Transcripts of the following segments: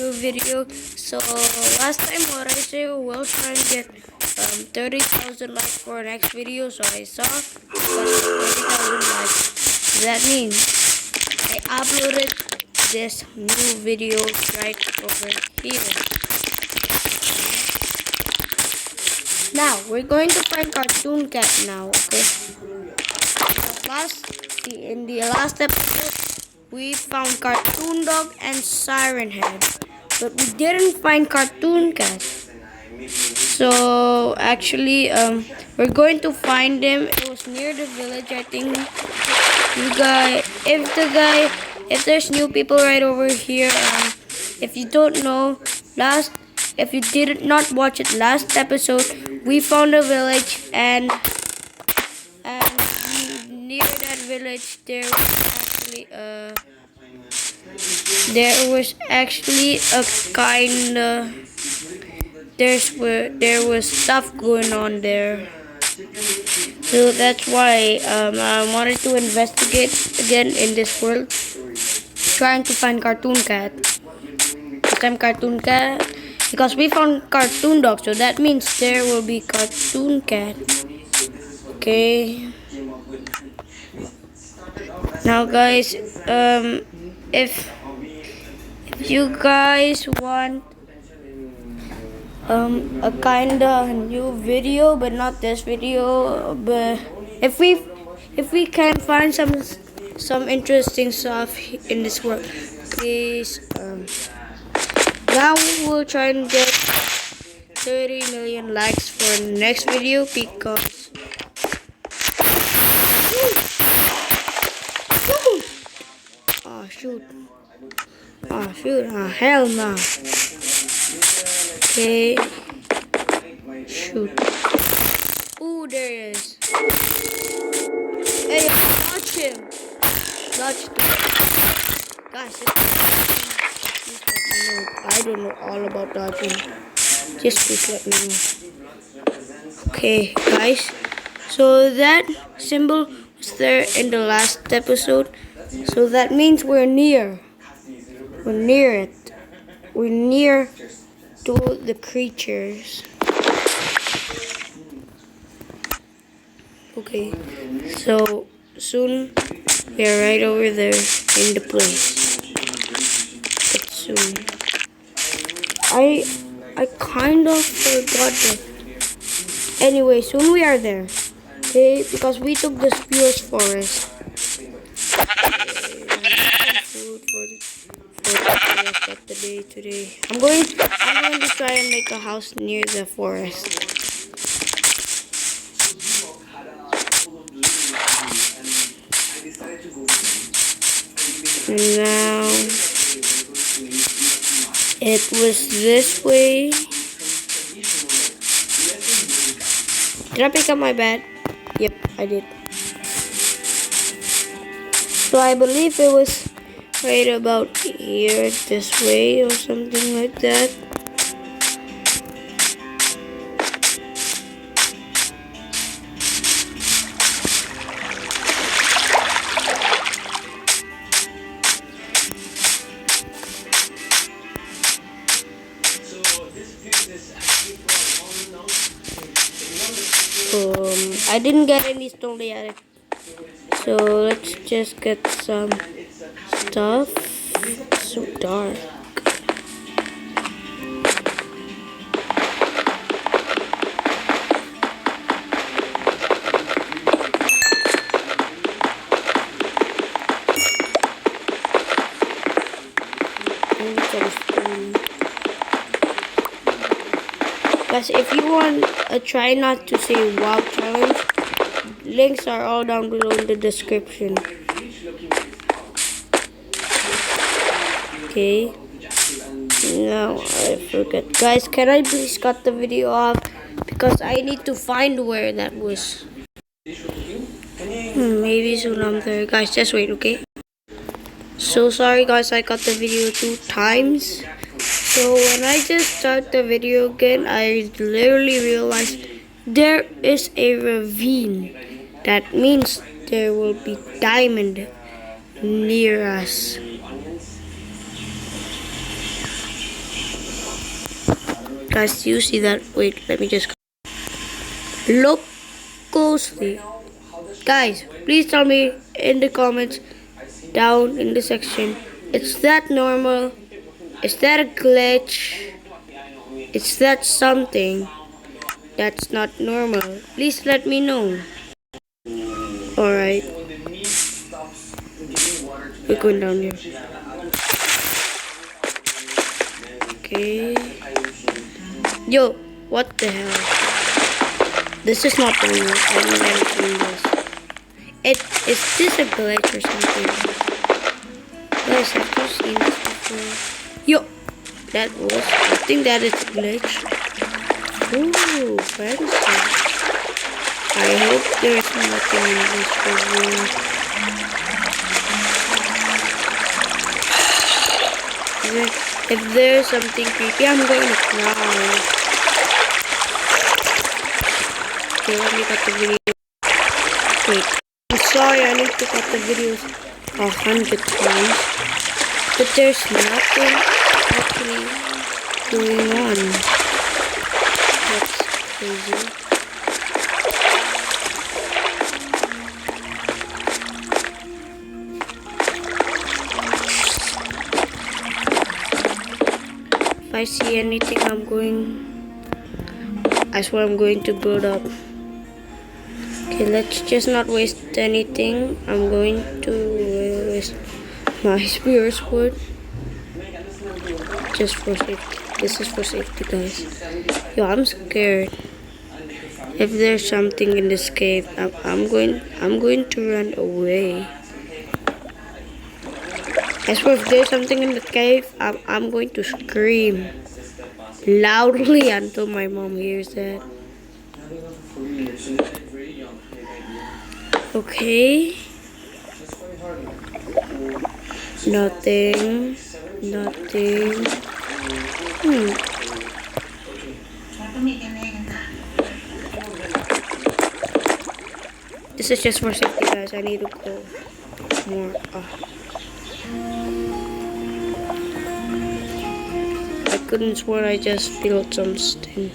new video. So last time what I said, we'll try and get 30,000 likes for our next video. So I saw got 30,000 likes. That means I uploaded this new video right over here. Now we're going to find Cartoon Cat now, okay? In the last episode, we found Cartoon Dog and Siren Head, but we didn't find Cartoon Cat. So actually, we're going to find him. It was near the village, I think. If there's new people right over here, if you don't know, if you did not watch it last episode, we found a village and near that village there was actually a kind of there was stuff going on there. So that's why I wanted to investigate again in this world, trying to find Cartoon Cat. This time Cartoon Cat, because we found Cartoon Dog, so that means there will be Cartoon Cat. Okay. Now guys, if you guys want a kinda new video, but not this video, but if we can find some interesting stuff in this world, please now we'll try and get 30 million likes for the next video, because oh hell no. Okay, shoot. Ooh, there he is. Hey, watch him. Guys, please let me know. I don't know all about dodging. Just please let me know. Okay, guys. So that symbol was there in the last episode. So that means we're near. We're near it. We're near to the creatures. Okay, so soon we are right over there in the place. But soon. I kind of forgot that. Anyway, soon we are there. Okay, because we took the Spears Forest. Food for the rest of the day today. I'm going to try and make a house near the forest. Now it was this way. Did I pick up my bed? Yep, I did. So I believe it was right about here, this way, or something like that. I didn't get any stone yet, so let's just get some stuff. It's so dark. Guys, if you want a try not to say wow challenge, links are all down below in the description. Okay, now I forget. Guys, can I please cut the video off, because I need to find where that was. Maybe soon I'm there. Guys, just wait, okay? So sorry guys, I cut the video 2 times. So when I just start the video again, I literally realized there is a ravine. That means there will be diamond near us. Guys, do you see that? Wait, let me just look closely. Guys, please tell me in the comments down in the section. Is that normal? Is that a glitch? Is that something that's not normal? Please let me know. Alright. We're going down here. Okay. Yo, what the hell? This is not normal. I've never seen this. Is this a glitch or something? Guys, have you seen this before? Yo, I think that is a glitch. Ooh, fancy. I hope there is nothing in this room. If there's something creepy, I'm going to cry. Okay, let me cut the video. Wait, I'm sorry, I need to cut the videos 100 times. But there's nothing actually going on. That's crazy. If I see anything, I swear I'm going to build up. Okay, let's just not waste anything. I'm going to waste my spear's wood. Just for safety. This is for safety, guys. Yo, I'm scared. If there's something in this cave, I'm going to run away. I swear, if there's something in the cave, I'm going to scream loudly until my mom hears that. Okay. Nothing. This is just for safety, guys. I need to go more up. I couldn't swear I just felt something.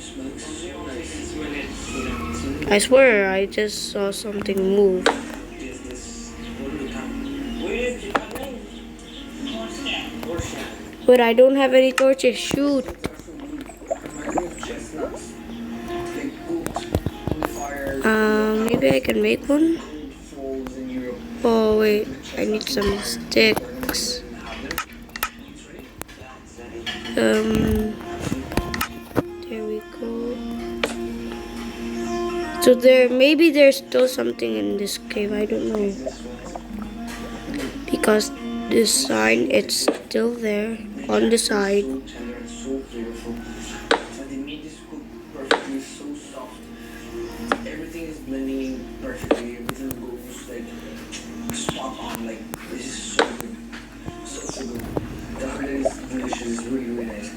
I swear I just saw something move. But I don't have any torches. Shoot. Maybe I can make one. Oh wait, I need some sticks. There we go. So maybe there's still something in this cave. I don't know, because this sign, it's still there on the side. Everything is blending in perfectly. Everything goes like spot on. Like this is so good, so good. The food is delicious, really nice.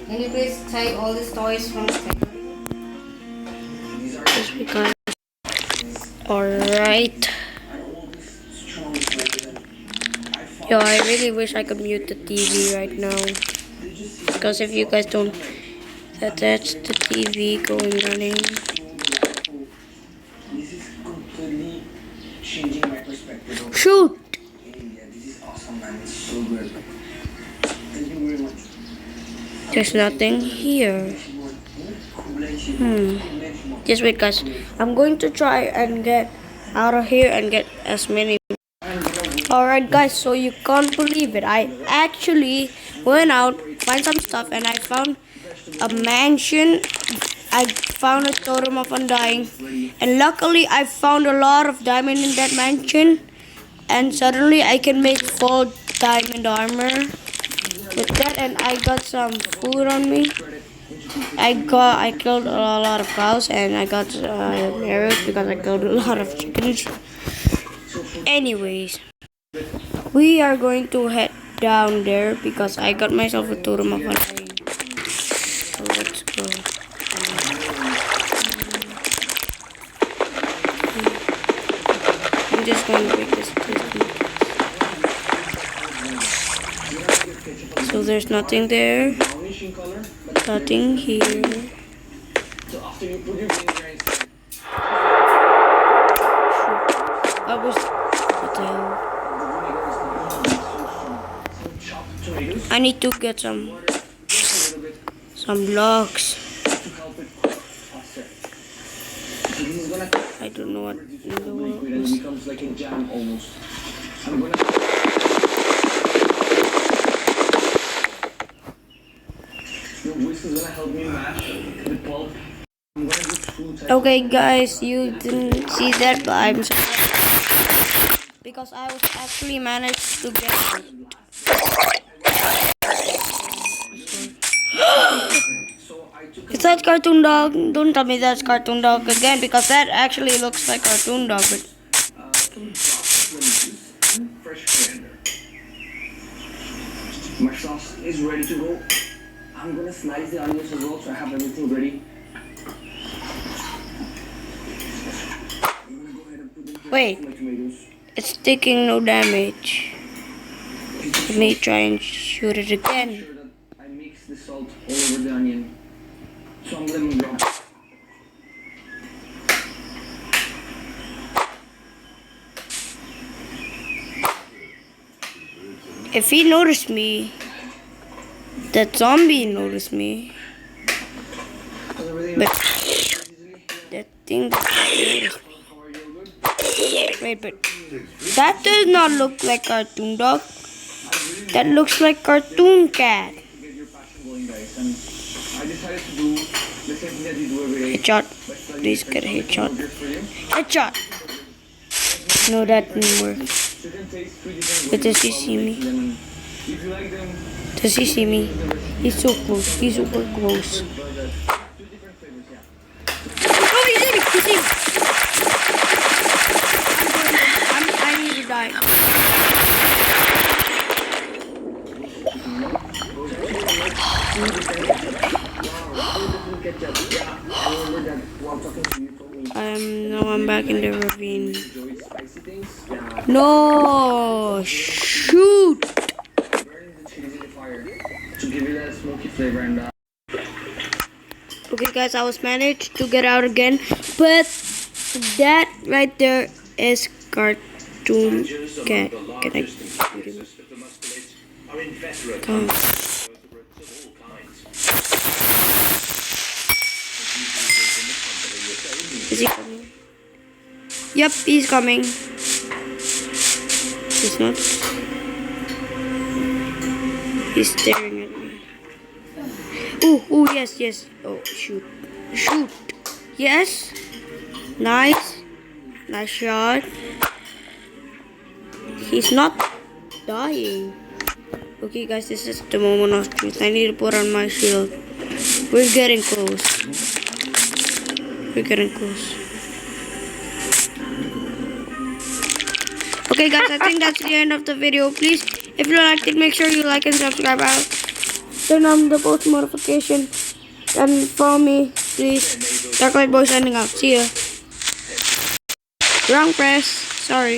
Can you please take all these toys from the table? Just because. Alright. Yo, I really wish I could mute the TV right now. Because if you guys don't, that's the TV running. This is completely changing my perspective. Shoot! Yeah, this is awesome, man. It's so good. Thank you very much. There's nothing here. Just wait, guys. I'm going to try and get out of here and get as many. Alright, guys. So you can't believe it. I actually went out, find some stuff, and I found a mansion. I found a totem of undying, and luckily I found a lot of diamond in that mansion. And suddenly I can make full diamond armor with that, and I got some food on me. I killed a lot of cows, and I got arrows because I killed a lot of chickens. Anyways, we are going to head down there because I got myself a totem of undying. So let's go. I'm just going to make this. So there's nothing there. finishing color. But Starting here. so after you put your vinegar inside, That was what the hell? the vinegar is not so strong. Some chopped tomatoes, I need to get just a little bit some blocks. to help it cook faster. So this is gonna I don't know what in the liquid world and it was. becomes like a jam almost. I'm gonna your whisk is gonna help me mash the pulp. I'm gonna do two types Okay, guys, you didn't see that, but I'm sorry because I was actually managed to get it. so I took Is that cartoon dog? Don't tell me that's cartoon dog again because that actually looks like cartoon dog. But some chopped lemon juice and fresh coriander. My sauce is ready to go. I'm gonna slice the onions as well so I have everything ready. I'm gonna go ahead and put in here Wait. my tomatoes. it's taking no damage. Let me try and shoot it Make again. sure that I mix the salt all over the onion. Some lemon drops. If he noticed me, that zombie noticed me. How's everything? But that thing noticed me. How are you? Good? Wait, but that does not look like cartoon dog. That looks like cartoon cat. Get your passion going, guys. And I decided to do the same thing that you do every day. Headshot. but slightly Please different. get a headshot. Something for you. Headshot. No, that didn't work. So you can taste three different But ways does he of see me? making them. And if you like them, Does he see me? He's so close. He's super close. but two different flavors, yeah. Oh, he see me. He see me. I need to die. Ketchup. Yeah, I remember that while talking to you, you told me Now I'm back in the ravine. you enjoy spicy things. Yeah, No, shoot. burning the cheese in the fire to give you that smoky flavor and Okay, guys, I was managed to get out again, but that right there is cartoon cat. Can I? Come. Is he coming? Yep, he's coming. He's not. He's staring at me. Oh, yes, yes. Oh, shoot. Shoot. Yes. Nice. Nice shot. He's not dying. Okay, guys, this is the moment of truth. I need to put on my shield. We're getting close. We're getting close. Okay, guys, I think that's the end of the video. Please, if you liked it, make sure you like and subscribe. Turn on the post notification and follow me, please. DarkLightBoy signing out. See ya. Wrong press. Sorry.